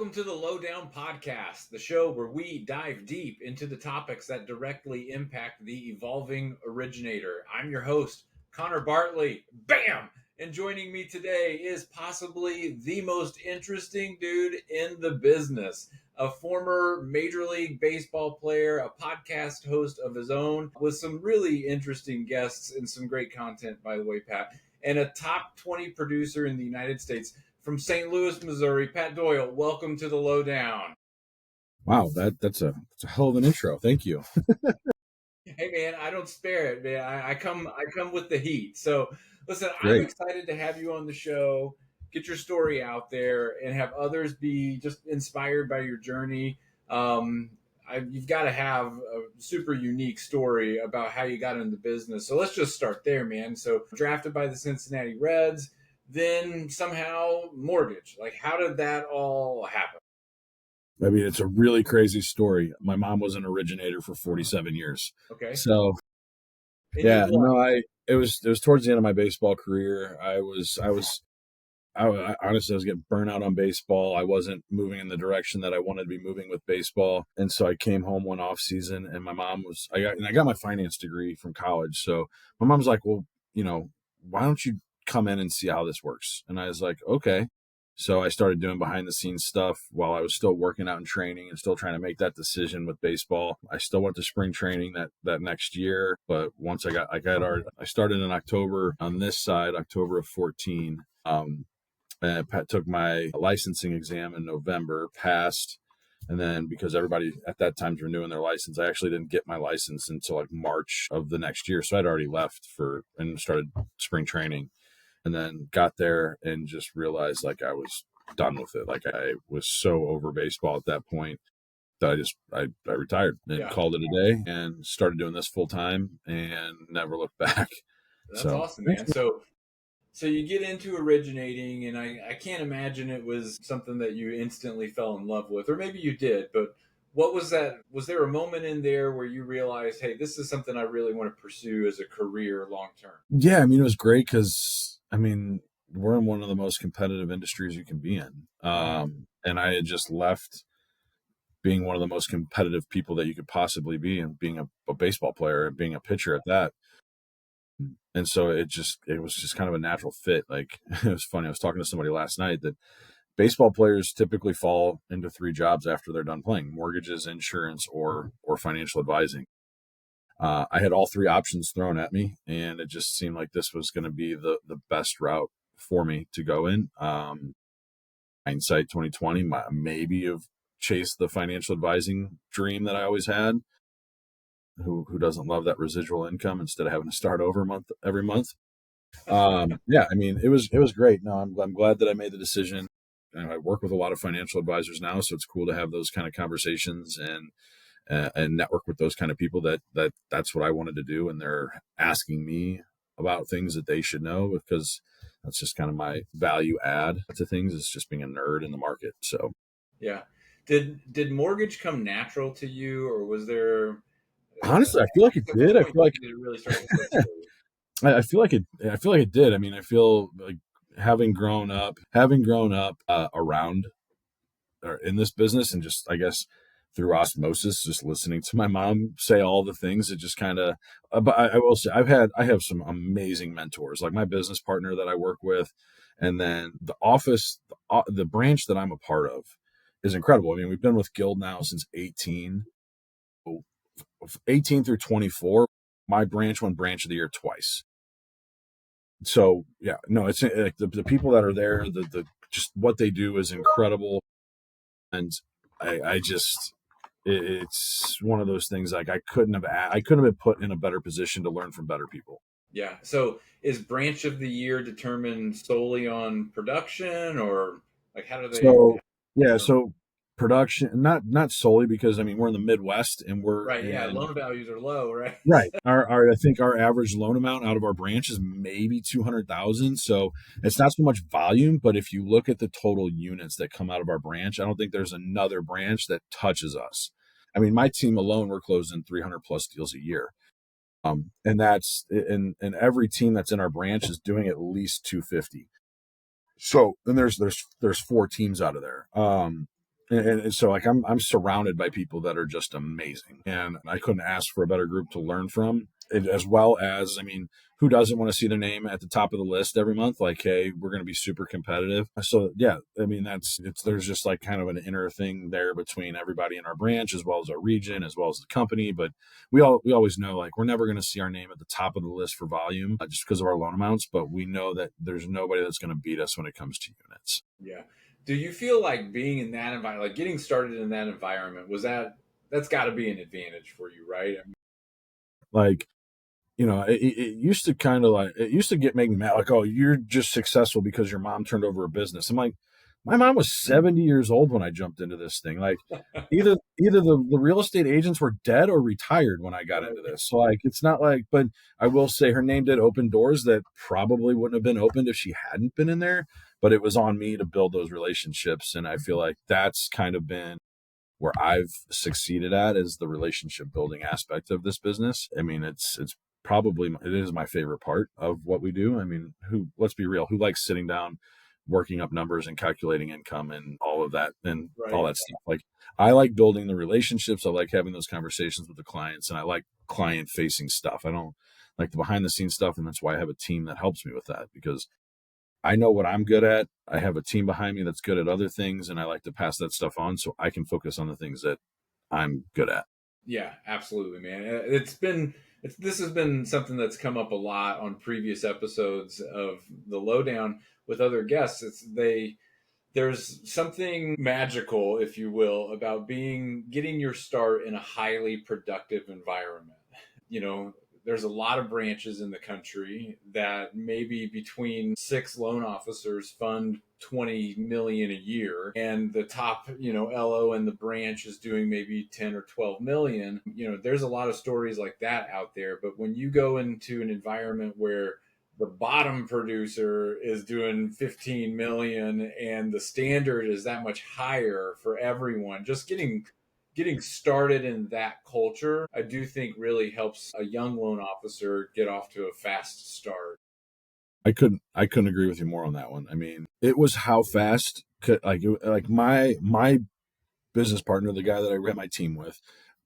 Welcome to the Lowdown Podcast, the show where we dive deep into the topics that directly impact the evolving originator. I'm your host, Connor Bartley. Bam! And joining me today is possibly the most interesting dude in the business, a former Major League Baseball player, a podcast host of his own, with some really interesting guests and some great content, by the way, Pat, and a top 20 producer in the United States. From St. Louis, Missouri, Pat Doyle, welcome to the Lowdown. Wow, that's a hell of an intro. Thank you. Hey man, I don't spare it, man. I come with the heat. So listen, I'm Great. excited to have you on the show, get your story out there, and have others be just inspired by your journey. You've got to have a super unique story about how you got into business. So let's just start there, man. So drafted by the Cincinnati Reds, then somehow mortgage. Like, how did that all happen? I mean, it's a really crazy story. My mom was an originator for 47 years. Okay. So And yeah, it was towards the end of my baseball career. I honestly, I was getting burnt out on baseball. I wasn't moving in the direction that I wanted to be moving with baseball. And so I came home one off season and my mom I got my finance degree from college. So my mom's like, well, why don't you come in and see how this works? And I was like, okay. So I started doing behind the scenes stuff while I was still working out and training and still trying to make that decision with baseball. I still went to spring training that next year. But once I started in October on this side, October of 14. Pat took my licensing exam in November, passed. And then because everybody at that time's renewing their license, I actually didn't get my license until like March of the next year. So I'd already left and started spring training, and then got there and just realized like I was done with it. Like I was so over baseball at that point that I retired and called it a day and started doing this full time and never looked back. That's awesome, man. So you get into originating, and I can't imagine it was something that you instantly fell in love with, or maybe you did, but what was that? Was there a moment in there where you realized, hey, this is something I really want to pursue as a career long term? Yeah, I mean, it was great because, we're in one of the most competitive industries you can be in. And I had just left being one of the most competitive people that you could possibly be and being a baseball player and being a pitcher at that. And so it was just kind of a natural fit. Like, it was funny. I was talking to somebody last night that baseball players typically fall into 3 jobs after they're done playing: mortgages, insurance, or financial advising. I had all 3 options thrown at me, and it just seemed like this was going to be the best route for me to go in. Hindsight 2020, maybe have chased the financial advising dream that I always had. Who doesn't love that residual income instead of having to start over every month? Yeah, I mean, it was great. No, I'm glad that I made the decision. And I work with a lot of financial advisors now, so it's cool to have those kind of conversations and network with those kind of people that's what I wanted to do, and they're asking me about things that they should know, because that's just kind of my value add to things, is just being a nerd in the market. So Yeah. Did mortgage come natural to you, or was there? Honestly, I feel like it did. I feel like it really started to click for you? I feel like it did. I mean, I feel like having grown up around or in this business, and just, I guess, through osmosis, just listening to my mom say all the things, it just kind of. But I will say, I have some amazing mentors, like my business partner that I work with, and then the branch that I'm a part of is incredible. I mean, we've been with Guild now since 18 through 24. My branch won branch of the year twice. So yeah, no, it's like the people that are there, the just what they do is incredible. And it's one of those things, like I couldn't have been put in a better position to learn from better people. Yeah. So is branch of the year determined solely on production, or like how do they? So production, not solely, because I mean, we're in the Midwest and we're Right. Yeah. Loan values are low, right? right. I think our average loan amount out of our branch is maybe 200,000. So it's not so much volume, but if you look at the total units that come out of our branch, I don't think there's another branch that touches us. I mean, my team alone, we're closing 300 plus deals a year. And that's and every team that's in our branch is doing at least 250. So then there's 4 teams out of there. And so like I'm surrounded by people that are just amazing, and I couldn't ask for a better group to learn from. As well as, I mean, who doesn't want to see their name at the top of the list every month? Like, hey, we're going to be super competitive. So yeah, I mean, there's just like kind of an inner thing there between everybody in our branch, as well as our region, as well as the company. But we always know, like, we're never going to see our name at the top of the list for volume, just because of our loan amounts. But we know that there's nobody that's going to beat us when it comes to units. Yeah. Do you feel like being in that environment, like getting started in that environment, that's got to be an advantage for you, right? I mean, Like, it used to kind of like, it used to make me mad, like, oh, you're just successful because your mom turned over a business. I'm like, my mom was 70 years old when I jumped into this thing. Like, either the real estate agents were dead or retired when I got into right. this. So like, it's not like, but I will say her name did open doors that probably wouldn't have been opened if she hadn't been in there. But it was on me to build those relationships, and I feel like that's kind of been where I've succeeded at, is the relationship building aspect of this business. I mean, it's probably, it is my favorite part of what we do. I mean, let's be real, who likes sitting down, working up numbers and calculating income and all of that and all Right. that stuff? Like, I like building the relationships. I like having those conversations with the clients, and I like client facing stuff. I don't like the behind the scenes stuff. And that's why I have a team that helps me with that, because I know what I'm good at. I have a team behind me that's good at other things, and I like to pass that stuff on so I can focus on the things that I'm good at. Yeah, absolutely, man. This has been something that's come up a lot on previous episodes of the lowdown with other guests. There's something magical, if you will, about getting your start in a highly productive environment. You know, there's a lot of branches in the country that maybe between six loan officers fund 20 million a year, and the top, LO in the branch is doing maybe 10 or 12 million. There's a lot of stories like that out there, but when you go into an environment where the bottom producer is doing 15 million and the standard is that much higher for everyone, just getting started in that culture, I do think really helps a young loan officer get off to a fast start. I couldn't agree with you more on that one. I mean, it was how fast like my business partner, the guy that I ran my team with,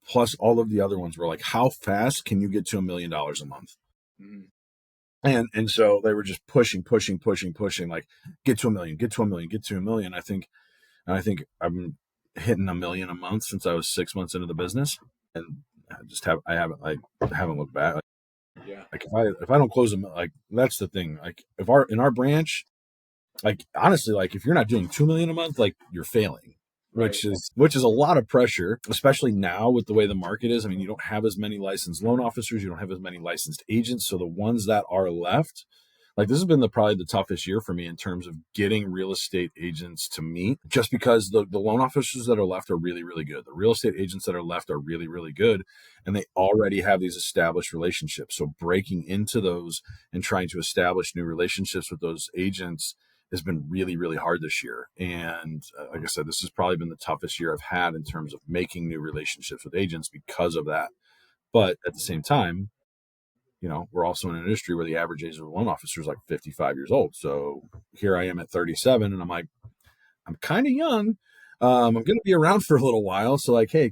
plus all of the other ones, were like, how fast can you get to $1 million a month? Mhm. And so they were just pushing, like, get to a million, get to a million, get to a million. I think I'm hitting a million a month since I was 6 months into the business, and I haven't looked back. Yeah. Like, if I don't close them, like, that's the thing. Like, if in our branch, like, honestly, like, if you're not doing 2 million a month, like, you're failing, Right. which is a lot of pressure, especially now with the way the market is. I mean, you don't have as many licensed loan officers, you don't have as many licensed agents. So the ones that are left, like, this has been probably the toughest year for me in terms of getting real estate agents to meet, just because the loan officers that are left are really, really good. The real estate agents that are left are really, really good. And they already have these established relationships. So breaking into those and trying to establish new relationships with those agents has been really, really hard this year. And like I said, this has probably been the toughest year I've had in terms of making new relationships with agents because of that. But at the same time, we're also in an industry where the average age of a loan officer is like 55 years old. So here I am at 37, and I'm like, I'm kind of young. I'm going to be around for a little while. So like, hey,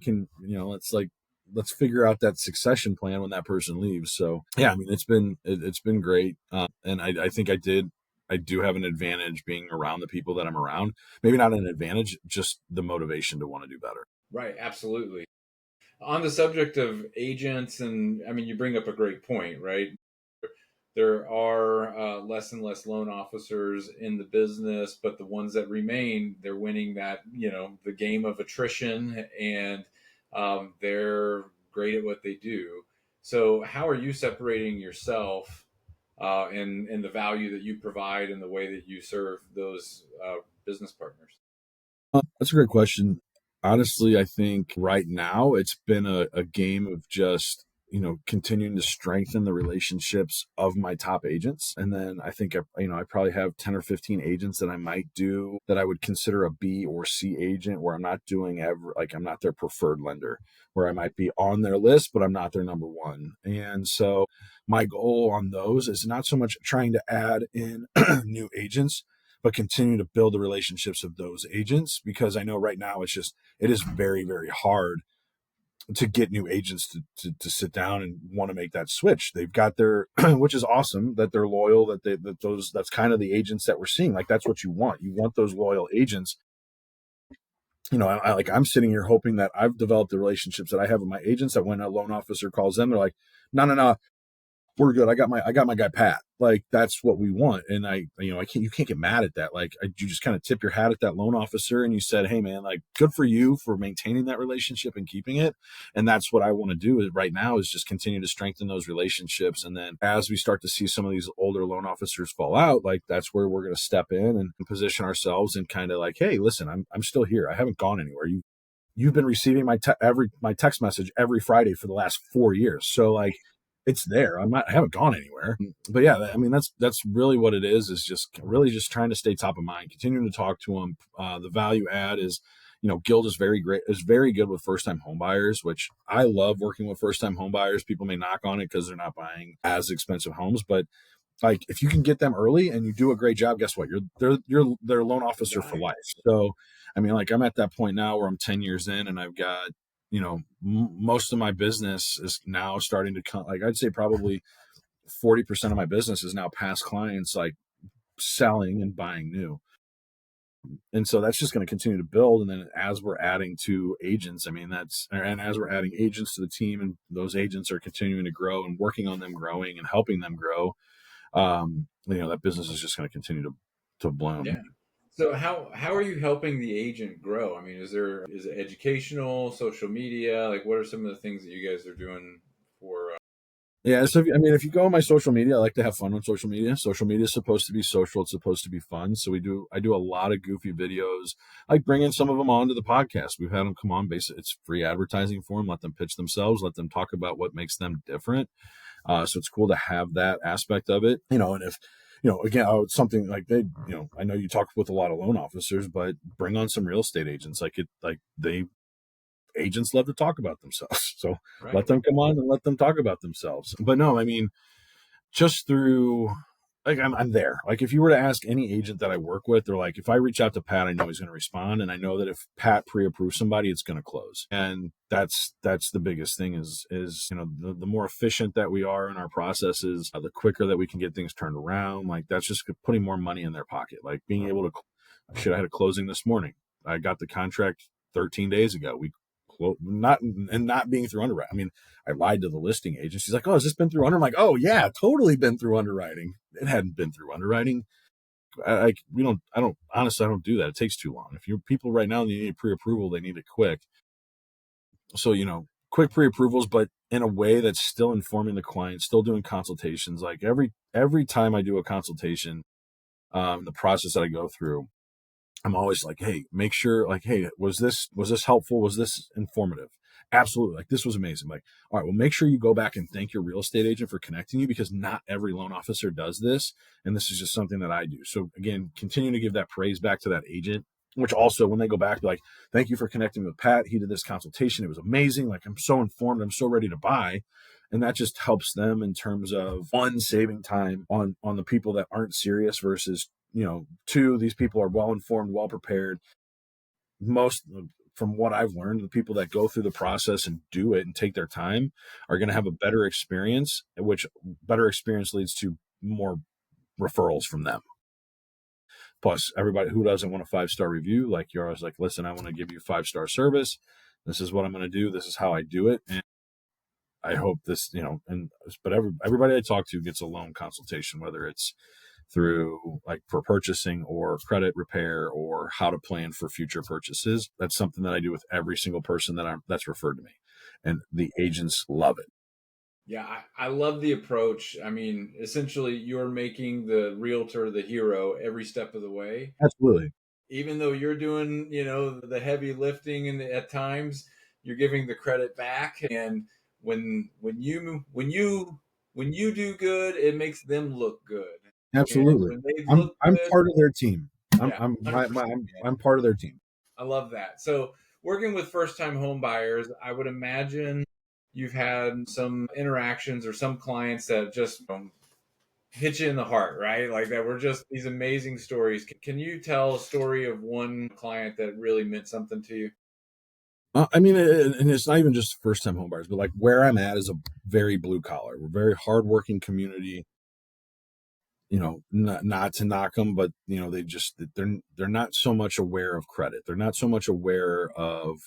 let's figure out that succession plan when that person leaves. So yeah, I mean, it's been great. And I think I do have an advantage being around the people that I'm around. Maybe not an advantage, just the motivation to want to do better. Right. Absolutely. On the subject of agents, and I mean, you bring up a great point, right? There are less and less loan officers in the business, but the ones that remain, they're winning the game of attrition, and they're great at what they do. So, how are you separating yourself and the value that you provide and the way that you serve those business partners? That's a great question. Honestly, I think right now it's been a game of just, continuing to strengthen the relationships of my top agents. And then I think, I probably have 10 or 15 agents that I might do that I would consider a B or C agent, where I'm not doing like, I'm not their preferred lender, where I might be on their list, but I'm not their number one. And so my goal on those is not so much trying to add in new agents, but continue to build the relationships of those agents, because I know right now it is very, very hard to get new agents to sit down and want to make that switch. They've got their, which is awesome that they're loyal, that's kind of the agents that we're seeing. Like, that's what you want. You want those loyal agents. I'm sitting here hoping that I've developed the relationships that I have with my agents, that when a loan officer calls them, they're like, no, we're good. I got my guy Pat. Like, that's what we want. And you can't get mad at that. Like, you just kind of tip your hat at that loan officer and you said, hey man, like, good for you for maintaining that relationship and keeping it. And that's what I want to do right now, is just continue to strengthen those relationships. And then as we start to see some of these older loan officers fall out, like, that's where we're going to step in and position ourselves and kind of like, hey, listen, I'm still here. I haven't gone anywhere. You've been receiving my text message every Friday for the last 4 years. So like, it's there. I haven't gone anywhere. But yeah, I mean, that's really what it is just really just trying to stay top of mind, continuing to talk to them. The value add is, Guild is very good with first time home buyers, which I love working with first time home buyers. People may knock on it because they're not buying as expensive homes, but like, if you can get them early and you do a great job, guess what? You're their loan officer for life. So, I mean, like, I'm at that point now where I'm 10 years in and I've got, most of my business is now starting to come. Like, I'd say probably 40% of my business is now past clients, like, selling and buying new. And so that's just going to continue to build. And then as we're adding to agents, and as we're adding agents to the team, and those agents are continuing to grow and working on them growing and helping them grow, that business is just going to continue to bloom. Yeah. So how are you helping the agent grow? I mean, is it educational, social media? Like, what are some of the things that you guys are doing for? Yeah, so if you go on my social media, I like to have fun on social media. Social media is supposed to be social; it's supposed to be fun. So I do a lot of goofy videos, like bringing some of them onto the podcast. We've had them come on. Basically, it's free advertising for them. Let them pitch themselves. Let them talk about what makes them different. So it's cool to have that aspect of it. And if again, something like I know you talk with a lot of loan officers, but bring on some real estate agents. Agents love to talk about themselves. So Right. let them come on and let them talk about themselves. But no, I mean, just through, like, I'm there. Like, if you were to ask any agent that I work with, they're like, if I reach out to Pat, I know he's going to respond. And I know that if Pat pre-approves somebody, it's going to close. And that's the biggest thing is, the more efficient that we are in our processes, the quicker that we can get things turned around. Like, that's just putting more money in their pocket. Like, being able to, I had a closing this morning. I got the contract 13 days ago. Not being through underwriting. I mean, I lied to the listing agent. She's like, "Oh, has this been through underwriting?" I'm like, "Oh yeah, totally been through underwriting." It hadn't been through underwriting. I don't do that. It takes too long. If you're people right now, you need pre-approval, they need it quick. So, quick pre-approvals, but in a way that's still informing the client, still doing consultations. Like, every time I do a consultation, the process that I go through, I'm always like, hey, make sure, like, hey, was this helpful? Was this informative? Absolutely. Like, this was amazing. Like, all right, well, make sure you go back and thank your real estate agent for connecting you, because not every loan officer does this. And this is just something that I do. So again, continue to give that praise back to that agent, which also, when they go back, like, thank you for connecting with Pat. He did this consultation. It was amazing. Like, I'm so informed. I'm so ready to buy. And that just helps them in terms of, one, saving time on the people that aren't serious versus, two, these people are well informed, well prepared. Most, from what I've learned, the people that go through the process and do it and take their time are going to have a better experience, which better experience leads to more referrals from them. Plus, everybody who doesn't want a 5-star review, like, you're always like, listen, I want to give you 5-star service. This is what I'm going to do. This is how I do it. And I hope this, but everybody I talk to gets a loan consultation, whether it's through, like, for purchasing or credit repair or how to plan for future purchases. That's something that I do with every single person that's referred to me, and the agents love it. Yeah, I love the approach. I mean, essentially, you're making the realtor the hero every step of the way. Absolutely. Even though you're doing, the heavy lifting, and at times you're giving the credit back. And when you do good, it makes them look good. And Absolutely. when they I'm look I'm good, part of their team. I'm yeah, I'm my, 100%. my, I'm, I'm part of their team. I love that. So, working with first time home buyers, I would imagine you've had some interactions or some clients that just hit you in the heart, right? Like that were just these amazing stories. Can you tell a story of one client that really meant something to you? I mean, and it's not even just first time homebuyers, but like where I'm at is a very blue collar. We're a very hardworking community. Not to knock them, but they're not so much aware of credit. They're not so much aware of,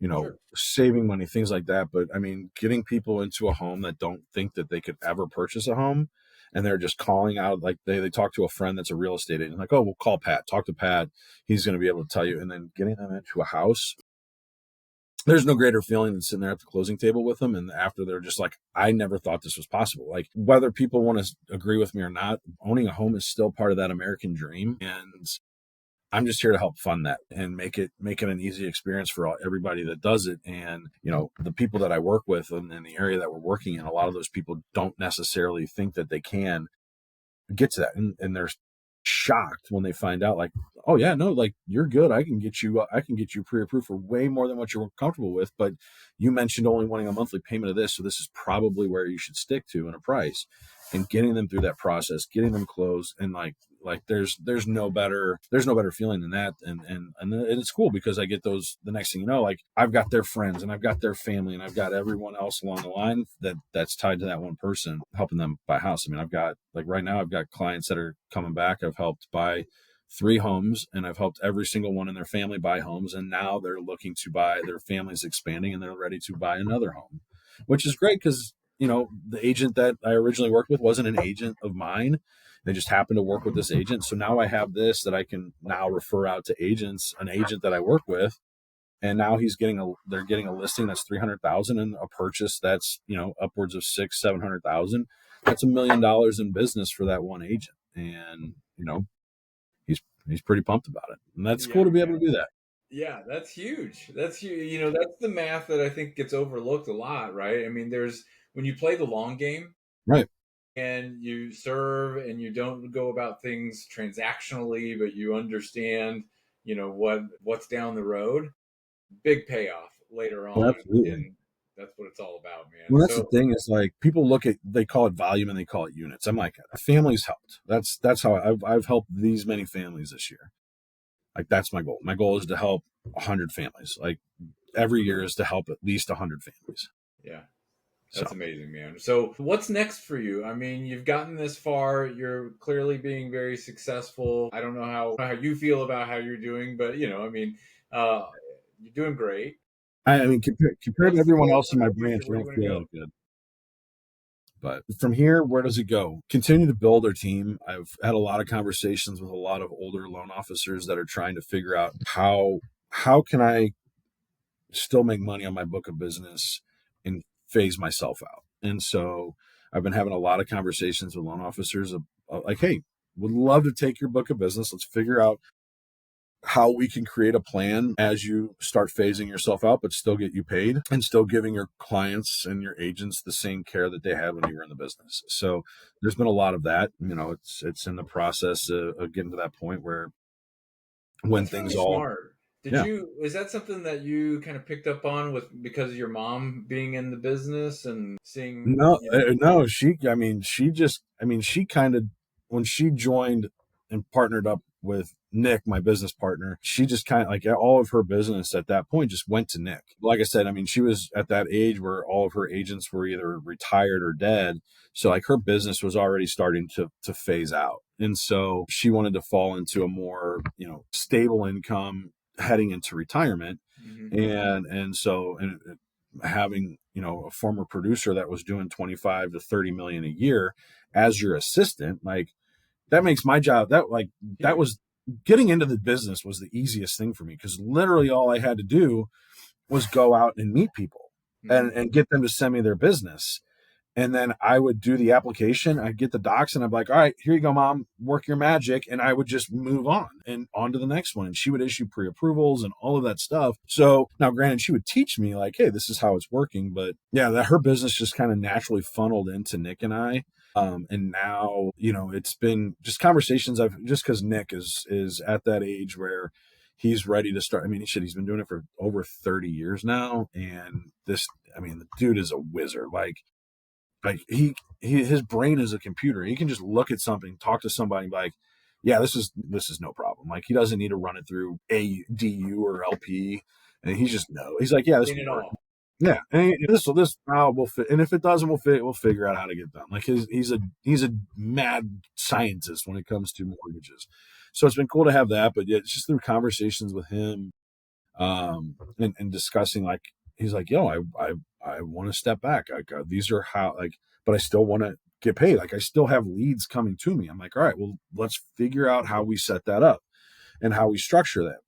Sure. saving money, things like that. But I mean, getting people into a home that don't think that they could ever purchase a home, and they're just calling out, like they talk to a friend that's a real estate agent, like, oh, we'll call Pat, talk to Pat, he's going to be able to tell you, and then getting them into a house. There's no greater feeling than sitting there at the closing table with them. And after, they're just like, I never thought this was possible. Like, whether people want to agree with me or not, owning a home is still part of that American dream. And I'm just here to help fund that and make it an easy experience for everybody that does it. And, the people that I work with in the area that we're working in, a lot of those people don't necessarily think that they can get to that, and they're shocked when they find out, like, oh yeah, no, like, you're good, I can get you pre-approved for way more than what you're comfortable with, but you mentioned only wanting a monthly payment of this, so this is probably where you should stick to in a price. And getting them through that process, getting them closed, and like there's no better feeling than that. And it's cool because I get those, the next thing you know, like, I've got their friends and I've got their family and I've got everyone else along the line that's tied to that one person, helping them buy a house. I mean, I've got, like, right now I've got clients that are coming back. I've helped buy 3 homes, and I've helped every single one in their family buy homes, and now they're looking to buy, their family's expanding and they're ready to buy another home, which is great because the agent that I originally worked with wasn't an agent of mine. They just happened to work with this agent. So now I have this that I can now refer out to agents, an agent that I work with. And now they're getting a listing that's 300,000, and a purchase that's, upwards of 700,000. That's $1 million in business for that one agent. And, he's pretty pumped about it. And that's Yeah, cool to be able man. to do that. Yeah, that's huge. That's huge. That's the math that I think gets overlooked a lot, right? I mean, there's when you play the long game Right. and you serve and you don't go about things transactionally, but you understand, what's down the road, big payoff later Oh, on, absolutely. and that's what it's all about, man. Well, that's the So, thing, is like, people they call it volume and they call it units. I'm like, families helped. That's how I've helped these many families this year. Like, that's my goal. My goal is to help 100 families. Like, every year is to help at least 100 families. yeah, that's So amazing, man. So, what's next for you? I mean, you've gotten this far. You're clearly being very successful. I don't know how you feel about how you're doing, but I mean, uh, you're doing great. I mean, compared to What's the everyone goal else for in my the future? branch, I Where do you don't want to feel go? that good. But from here, where does it go? Continue to build our team. I've had a lot of conversations with a lot of older loan officers that are trying to figure out how can I still make money on my book of business and phase myself out. And so I've been having a lot of conversations with loan officers of like, hey, would love to take your book of business. Let's figure out how we can create a plan as you start phasing yourself out, but still get you paid and still giving your clients and your agents the same care that they had when you were in the business. So there's been a lot of that. It's in the process of getting to that point where, when That's really things all, smart. yeah. Is that something that you kind of picked up on with because of your mom being in the business and seeing, No, no, she kind of, when she joined and partnered up with Nick, my business partner, she just kind of, like, all of her business at that point just went to Nick. Like I said, I mean, she was at that age where all of her agents were either retired or dead. So, like, her business was already starting to phase out. And so she wanted to fall into a more, stable income heading into retirement. Mhm. And having, a former producer that was doing 25 to 30 million a year as your assistant, like, that makes my job, that Huge. was, getting into the business was the easiest thing for me, because literally all I had to do was go out and meet people and Mhm. get them to send me their business. And then I would do the application, I'd get the docs, and I'd be like, all right, here you go, mom, work your magic. And I would just move on to the next one. And she would issue pre-approvals and all of that stuff. So now, granted, she would teach me, like, hey, this is how it's working. But yeah, that her business just kind of naturally funneled into Nick and I. And now, it's been just conversations just because Nick is at that age where he's ready to start. I mean, he's been doing it for over 30 years now. And I mean, the dude is a wizard. Like, like his brain is a computer. He can just look at something, talk to somebody, and be like, yeah, this is no problem. Like he doesn't need to run it through ADU or LP, and he just know. He's like, yeah, this Seen will it work. all. Yeah, and we'll fit. And if it doesn't, we'll figure out how to get it done. Like he's a mad scientist when it comes to mortgages. So it's been cool to have that. But yeah, it's just through conversations with him, and discussing, like he's like, yo, I want to step back. Like these are how, like, but I still want to get paid. Like I still have leads coming to me. I'm like, all right, well, let's figure out how we set that up and how we structure that.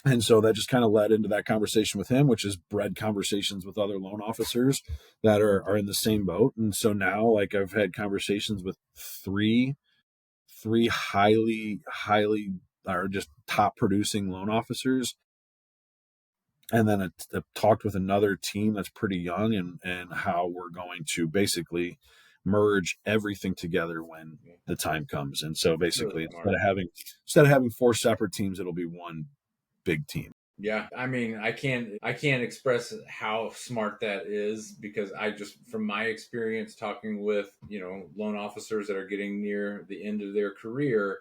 And so that just kind of led into that conversation with him, which has bred conversations with other loan officers that are in the same boat. And so now, like, I've had conversations with three highly are just top producing loan officers, and then I talked with another team that's pretty young, and how we're going to basically merge everything together when the time comes. And so That's really basically, smart. instead of having four separate teams, it'll be one big team. Yeah, I mean, I can't express how smart that is, because I just, from my experience talking with, loan officers that are getting near the end of their career,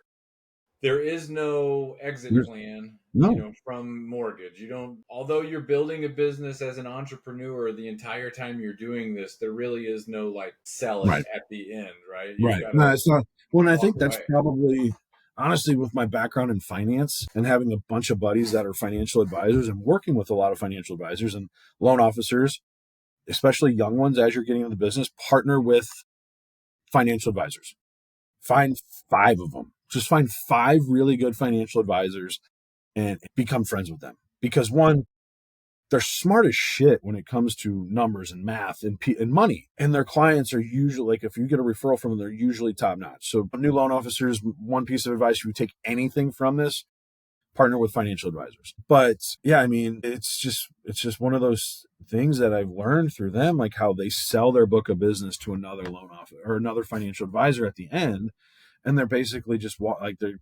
there is no exit There's plan, no from mortgage. You don't, although you're building a business as an entrepreneur, the entire time you're doing this, there really is no like sell it right, at the end, right? You've right. got No, to it's not. Well, and I walk think that's away. probably, honestly, with my background in finance and having a bunch of buddies that are financial advisors and working with a lot of financial advisors and loan officers, especially young ones, as you're getting into the business, partner with financial advisors. Find five of them. Just find five really good financial advisors and become friends with them. Because one, they're smart as shit when it comes to numbers and math and money. And their clients are usually, like, if you get a referral from them, they're usually top notch. So new loan officers, one piece of advice, if you take anything from this, partner with financial advisors. But yeah, I mean, it's just one of those things that I've learned through them, like how they sell their book of business to another loan officer or another financial advisor at the end, and they're basically just like they're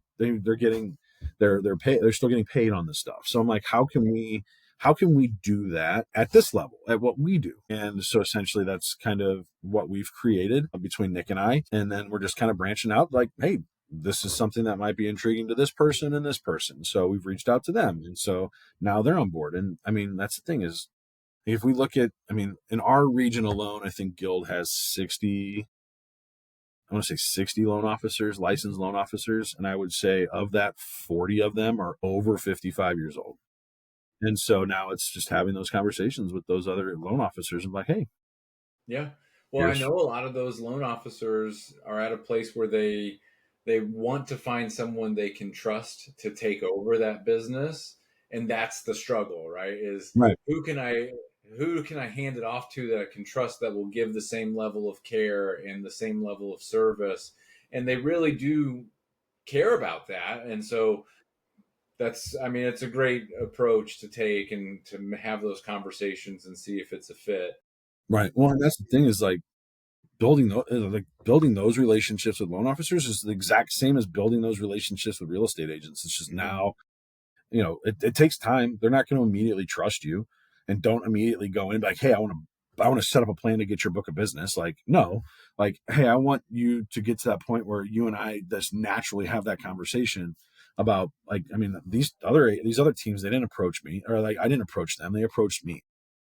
getting they're still getting paid on this stuff. So I'm like, how can we do that at this level, at what we do? And so essentially that's kind of what we've created between Nick and I. And then we're just kind of branching out, like, hey, this is something that might be intriguing to this person and this person. So we've reached out to them. And so now they're on board. And I mean, that's the thing is, if we look at, I mean, in our region alone, I think Guild has 60, I want to say 60 loan officers, licensed loan officers. And I would say of that, 40 of them are over 55 years old. And so now it's just having those conversations with those other loan officers and like, hey, Yeah. Well, I here's know a lot of those loan officers are at a place where they want to find someone they can trust to take over that business, and that's the struggle, right? Is right, who can I who can I hand it off to that I can trust, that will give the same level of care and the same level of service, and they really do care about that. And so that's, I mean, it's a great approach to take and to have those conversations and see if it's a fit. right. Well, and that's the thing is building those relationships with loan officers is the exact same as building those relationships with real estate agents. It's just Mhm. now, it takes time. They're not going to immediately trust you, and don't immediately go in like, hey, I want to set up a plan to get your book of business. Like, no, like, hey, I want you to get to that point where you and I just naturally have that conversation about, like, I mean, these other teams, they didn't approach me, or like I didn't approach them. They approached me.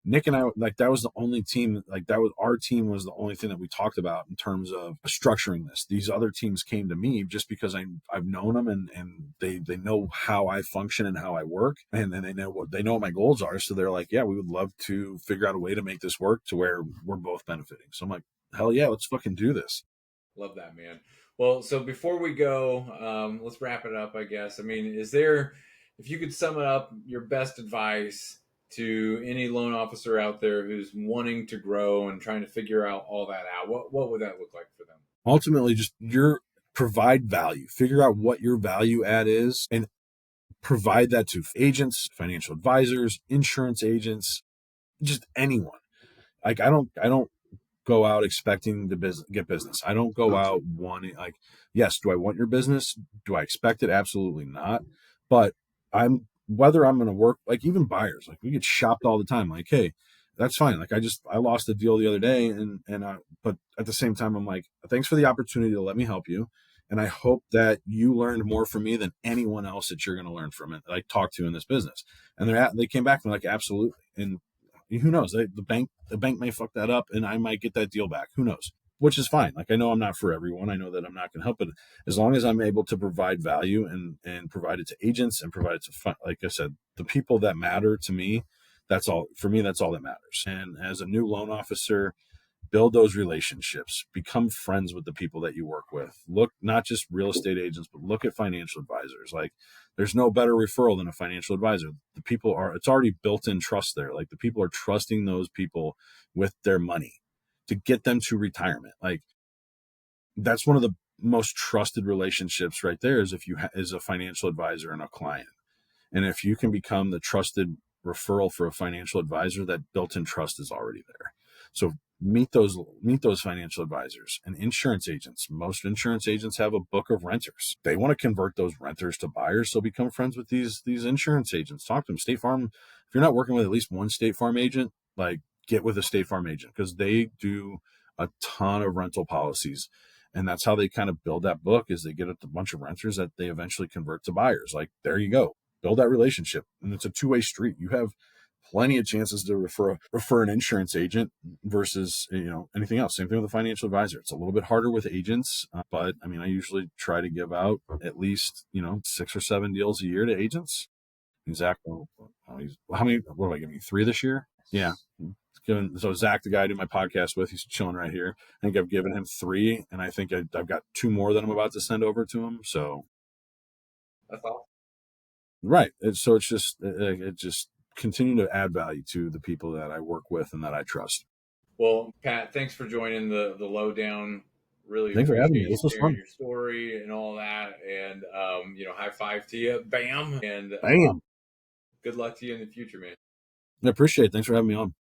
Nick and I, like, that was the only team, like that was our team, was the only thing that we talked about in terms of structuring this. These other teams came to me just because I've known them, and they know how I function and how I work, and then they know what my goals are. So they're like, yeah, we would love to figure out a way to make this work to where we're both benefiting. So I'm like, hell yeah, let's fucking do this. Love that, man. Well, so before we go, let's wrap it up, I guess. I mean, is there, if you could sum it up, your best advice to any loan officer out there who's wanting to grow and trying to figure out all that out, what would that look like for them? Ultimately, just provide value, figure out what your value add is, and provide that to agents, financial advisors, insurance agents, just anyone. Like, I don't go out expecting to get business. I don't go out wanting, like, yes, do I want your business? Do I expect it? Absolutely not. But whether I'm going to work, like, even buyers, like, we get shopped all the time. Like, hey, that's fine. Like I lost a deal the other day, but at the same time, I'm like, thanks for the opportunity to let me help you. And I hope that you learned more from me than anyone else that you're going to learn from it, like talk to in this business. And they came back and they're like, absolutely. And who knows? The bank may fuck that up, and I might get that deal back. Who knows? Which is fine. Like I know I'm not for everyone. I know that I'm not going to help it. As long as I'm able to provide value and provide it to agents and provide it to like I said, the people that matter to me, that's all for me. That's all that matters. And as a new loan officer, build those relationships, become friends with the people that you work with. Look, not just real estate agents, but look at financial advisors. Like there's no better referral than a financial advisor. It's already built in trust there. Like the people are trusting those people with their money to get them to retirement. Like that's one of the most trusted relationships right there is if is a financial advisor and a client. And if you can become the trusted referral for a financial advisor, that built-in trust is already there. So meet those financial advisors and insurance agents. Most insurance agents have a book of renters. They want to convert those renters to buyers. So become friends with these insurance agents. Talk to them. State Farm. If you're not working with at least one State Farm agent, like get with a State Farm agent because they do a ton of rental policies. And that's how they kind of build that book is they get a bunch of renters that they eventually convert to buyers. Like, there you go. Build that relationship. And it's a two-way street. You have plenty of chances to refer an insurance agent versus, anything else. Same thing with a financial advisor. It's a little bit harder with agents, but I mean, I usually try to give out at least, 6 or 7 deals a year to agents. Zach, how many, what am I giving you? 3 this year? Yeah. So Zach, the guy I do my podcast with, he's chilling right here. I think I've given him 3, and I think I've got 2 more that I'm about to send over to him. So That's all. Right. So it's just continue to add value to the people that I work with and that I trust. Well, Pat, thanks for joining the lowdown. Really Thanks for having me. appreciate you This was sharing fun. your story and all that. And high five to you, bam, and Bam. good luck to you in the future, man. I appreciate it. Thanks for having me on.